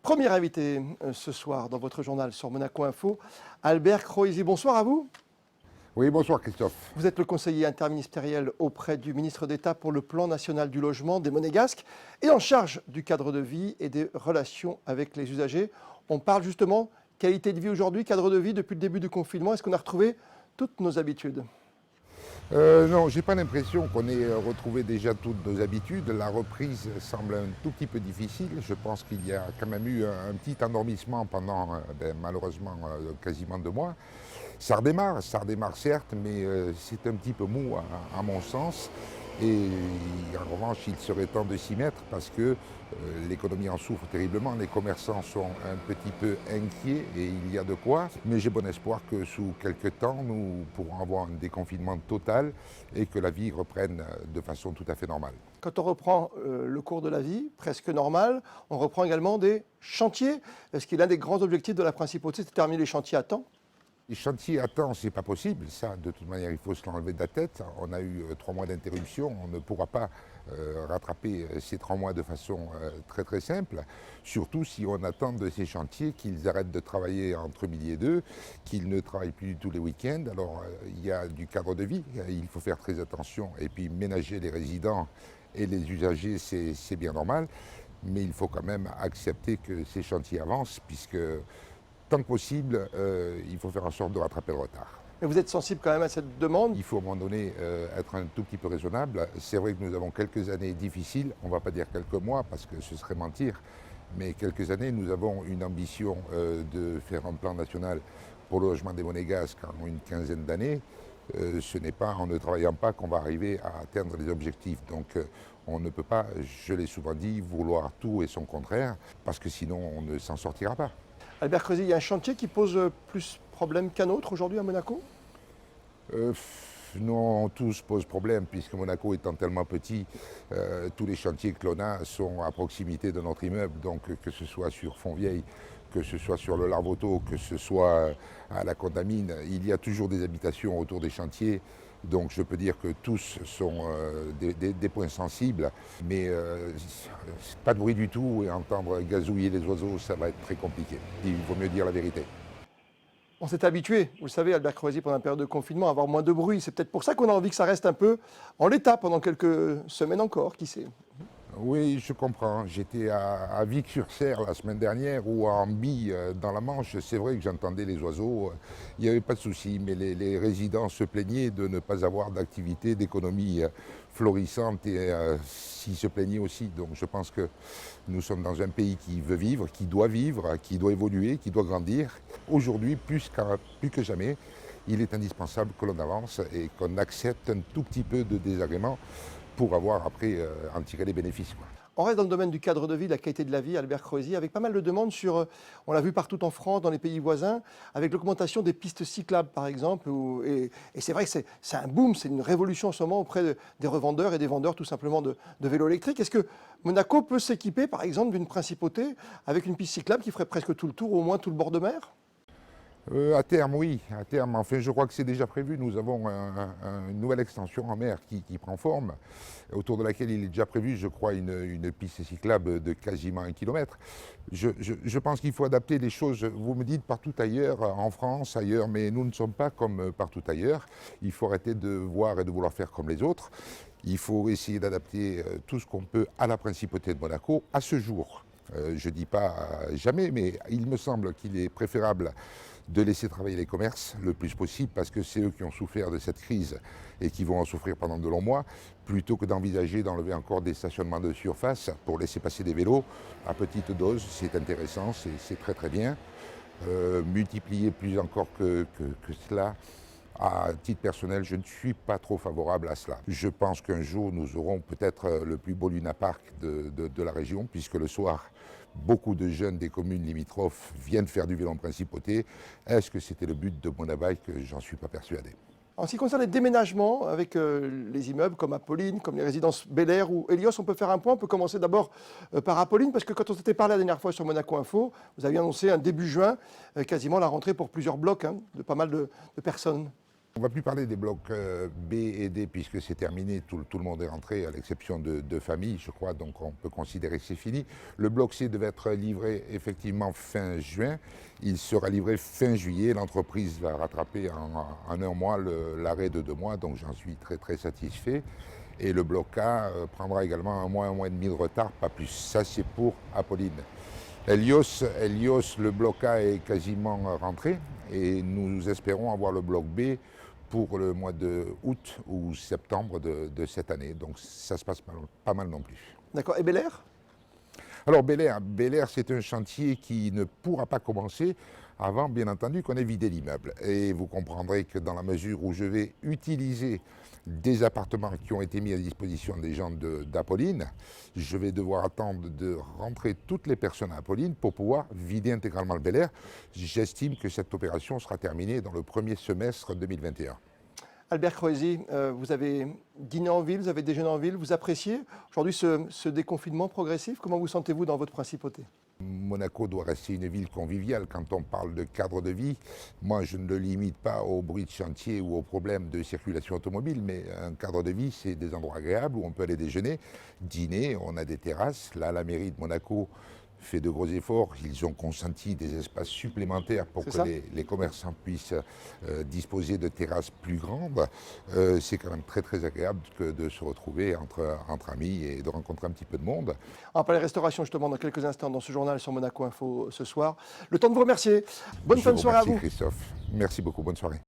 Premier invité ce soir dans votre journal sur Monaco Info, Albert Croisi. Bonsoir à vous. Oui, bonsoir Christophe. Vous êtes le conseiller interministériel auprès du ministre d'État pour le plan national du logement des Monégasques et en charge du cadre de vie et des relations avec les usagers. On parle justement qualité de vie aujourd'hui, cadre de vie depuis le début du confinement. Est-ce qu'on a retrouvé toutes nos habitudes ? Non, j'ai pas l'impression qu'on ait retrouvé déjà toutes nos habitudes. La reprise semble un tout petit peu difficile. Je pense qu'il y a quand même eu un petit endormissement pendant malheureusement quasiment 2 mois. Ça redémarre certes, mais c'est un petit peu mou à mon sens. Et en revanche, il serait temps de s'y mettre parce que l'économie en souffre terriblement, les commerçants sont un petit peu inquiets et il y a de quoi. Mais j'ai bon espoir que sous quelques temps, nous pourrons avoir un déconfinement total et que la vie reprenne de façon tout à fait normale. Quand on reprend le cours de la vie, presque normal, on reprend également des chantiers. Est-ce qu'il est l'un des grands objectifs de la principauté, c'est de terminer les chantiers à temps ? Les chantiers à temps, c'est pas possible. Ça, de toute manière, il faut se l'enlever de la tête. On a eu 3 mois d'interruption. On ne pourra pas rattraper ces 3 mois de façon très simple. Surtout si on attend de ces chantiers qu'ils arrêtent de travailler entre midi et 2, qu'ils ne travaillent plus tous les week-ends. Alors, il y a du cadre de vie. Il faut faire très attention. Et puis, ménager les résidents et les usagers, c'est bien normal. Mais il faut quand même accepter que ces chantiers avancent, puisque tant que possible, il faut faire en sorte de rattraper le retard. Mais vous êtes sensible quand même à cette demande ? Il faut à un moment donné être un tout petit peu raisonnable. C'est vrai que nous avons quelques années difficiles, on ne va pas dire quelques mois parce que ce serait mentir, mais quelques années, nous avons une ambition de faire un plan national pour le logement des Monégasques en une quinzaine d'années. Ce n'est pas en ne travaillant pas qu'on va arriver à atteindre les objectifs. Donc on ne peut pas, je l'ai souvent dit, vouloir tout et son contraire, parce que sinon on ne s'en sortira pas. Albert Croisi, il y a un chantier qui pose plus problème qu'un autre aujourd'hui à Monaco ? Non, tous posent problème, puisque Monaco étant tellement petit, tous les chantiers que l'on a sont à proximité de notre immeuble. Donc que ce soit sur Fontvieille, que ce soit sur le Larvoto, que ce soit à la Condamine, il y a toujours des habitations autour des chantiers. Donc je peux dire que tous sont des points sensibles, mais pas de bruit du tout et entendre gazouiller les oiseaux, ça va être très compliqué. Il vaut mieux dire la vérité. On s'est habitué, vous le savez, Albert Croisi, pendant la période de confinement, à avoir moins de bruit. C'est peut-être pour ça qu'on a envie que ça reste un peu en l'état pendant quelques semaines encore, qui sait ? Oui, je comprends. J'étais à Vic-sur-Serre la semaine dernière ou à Amby dans la Manche. C'est vrai que j'entendais les oiseaux. Il n'y avait pas de souci, mais les résidents se plaignaient de ne pas avoir d'activité, d'économie florissante et s'ils se plaignaient aussi. Donc je pense que nous sommes dans un pays qui veut vivre, qui doit évoluer, qui doit grandir. Aujourd'hui, plus que jamais, il est indispensable que l'on avance et qu'on accepte un tout petit peu de désagrément pour avoir après en tirer les bénéfices, quoi. On reste dans le domaine du cadre de vie, de la qualité de la vie, Albert Croisi, avec pas mal de demandes sur, on l'a vu partout en France, dans les pays voisins, avec l'augmentation des pistes cyclables par exemple. Et c'est vrai que c'est un boom, c'est une révolution en ce moment auprès des revendeurs et des vendeurs tout simplement de vélos électriques. Est-ce que Monaco peut s'équiper par exemple d'une principauté avec une piste cyclable qui ferait presque tout le tour, au moins tout le bord de mer ? À terme, oui. À terme, enfin, je crois que c'est déjà prévu. Nous avons une nouvelle extension en mer qui prend forme, autour de laquelle il est déjà prévu, je crois, une piste cyclable de quasiment 1 kilomètre. Je pense qu'il faut adapter les choses. Vous me dites partout ailleurs, en France, ailleurs, mais nous ne sommes pas comme partout ailleurs. Il faut arrêter de voir et de vouloir faire comme les autres. Il faut essayer d'adapter tout ce qu'on peut à la principauté de Monaco à ce jour. Je ne dis pas jamais, mais il me semble qu'il est préférable de laisser travailler les commerces le plus possible parce que c'est eux qui ont souffert de cette crise et qui vont en souffrir pendant de longs mois, plutôt que d'envisager d'enlever encore des stationnements de surface pour laisser passer des vélos à petite dose. C'est intéressant, c'est très bien. Multiplier plus encore que cela, à titre personnel, je ne suis pas trop favorable à cela. Je pense qu'un jour, nous aurons peut-être le plus beau Luna Park de la région, puisque le soir, beaucoup de jeunes des communes limitrophes viennent faire du vélo en principauté. Est-ce que c'était le but de Monabike? J'en suis pas persuadé. En ce qui concerne les déménagements avec les immeubles comme Apolline, comme les résidences Bel Air ou Helios, on peut faire un point. On peut commencer d'abord par Apolline, parce que quand on s'était parlé la dernière fois sur Monaco Info, vous aviez annoncé un début juin, quasiment la rentrée pour plusieurs blocs, de pas mal de personnes. On ne va plus parler des blocs B et D puisque c'est terminé, tout le monde est rentré à l'exception de deux familles, je crois, donc on peut considérer que c'est fini. Le bloc C devait être livré effectivement fin juin, il sera livré fin juillet, l'entreprise va rattraper en un mois l'arrêt de 2 mois, donc j'en suis très très satisfait. Et le bloc A prendra également un mois et demi de retard, pas plus. Ça c'est pour Apolline. Helios, le bloc A est quasiment rentré et nous espérons avoir le bloc B pour le mois de août ou septembre de cette année. Donc ça se passe pas mal non plus. D'accord. Et Bel Air? Alors Bel Air, c'est un chantier qui ne pourra pas commencer avant, bien entendu, qu'on ait vidé l'immeuble. Et vous comprendrez que dans la mesure où je vais utiliser des appartements qui ont été mis à disposition des gens d'Apolline, je vais devoir attendre de rentrer toutes les personnes à Apolline pour pouvoir vider intégralement le Bel Air. J'estime que cette opération sera terminée dans le premier semestre 2021. Albert Croesi, vous avez dîné en ville, vous avez déjeuné en ville, vous appréciez aujourd'hui ce déconfinement progressif? Comment vous sentez-vous dans votre principauté? Monaco doit rester une ville conviviale. Quand on parle de cadre de vie, moi je ne le limite pas au bruit de chantier ou aux problèmes de circulation automobile, mais un cadre de vie, c'est des endroits agréables où on peut aller déjeuner, dîner, on a des terrasses. Là, la mairie de Monaco fait de gros efforts. Ils ont consenti des espaces supplémentaires pour que les commerçants puissent disposer de terrasses plus grandes. C'est quand même très très agréable de se retrouver entre amis et de rencontrer un petit peu de monde. On va parler restauration justement dans quelques instants dans ce journal sur Monaco Info ce soir. Le temps de vous remercier. Bonne fin de soirée à vous. Merci Christophe. Merci beaucoup. Bonne soirée.